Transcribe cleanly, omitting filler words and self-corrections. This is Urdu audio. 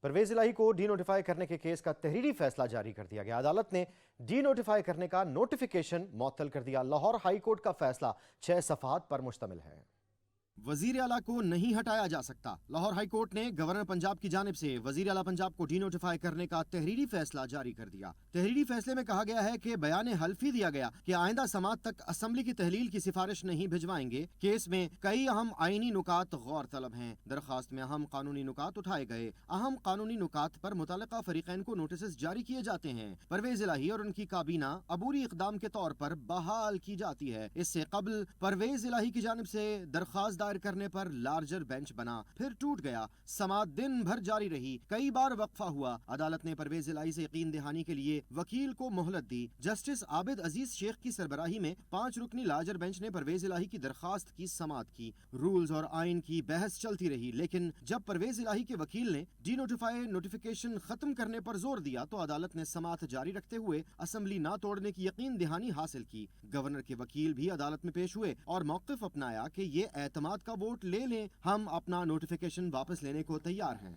پرویز الہی کو ڈی نوٹیفائی کرنے کے کیس کا تحریری فیصلہ جاری کر دیا گیا۔ عدالت نے ڈی نوٹیفائی کرنے کا نوٹیفیکیشن معطل کر دیا۔ لاہور ہائی کورٹ کا فیصلہ 6 صفحات پر مشتمل ہے۔ وزیر اعلیٰ کو نہیں ہٹایا جا سکتا۔ لاہور ہائی کورٹ نے گورنر پنجاب کی جانب سے وزیر اعلیٰ پنجاب کو ڈی نوٹیفائی کرنے کا تحریری فیصلہ جاری کر دیا۔ تحریری فیصلے میں کہا گیا ہے کہ بیان حلفی دیا گیا کہ آئندہ سماعت تک اسمبلی کی تحلیل کی سفارش نہیں بھجوائیں گے۔ کیس میں کئی اہم آئینی نکات غور طلب ہیں۔ درخواست میں اہم قانونی نکات اٹھائے گئے۔ اہم قانونی نکات پر متعلقہ فریقین کو نوٹسز جاری کیے جاتے ہیں۔ پرویز الہی اور ان کی کابینہ عبوری اقدام کے طور پر بحال کی جاتی ہے۔ اس سے قبل پرویز الہی کی جانب سے درخواست دائر کرنے پر لارجر بینچ بنا، پھر ٹوٹ گیا۔ سماعت دن بھر جاری رہی، کئی بار وقفہ ہوا۔ عدالت نے پرویز الہی سے یقین دہانی کے لیے وکیل کو مہلت دی۔ جسٹس عابد عزیز شیخ کی سربراہی میں 5 رکنی لارجر بینچ نے پرویز الہی کی درخواست کی سماعت کی۔ رولز اور آئین کی بحث چلتی رہی، لیکن جب پرویز الہی کے وکیل نے ڈی نوٹیفیکیشن ختم کرنے پر زور دیا تو عدالت نے سماعت جاری رکھتے ہوئے اسمبلی نہ توڑنے کی یقین دہانی حاصل کی۔ گورنر کے وکیل بھی عدالت میں پیش ہوئے اور موقف اپنایا کہ یہ اعتماد کا ووٹ لے لیں، ہم اپنا نوٹیفیکیشن واپس لینے کو تیار ہیں۔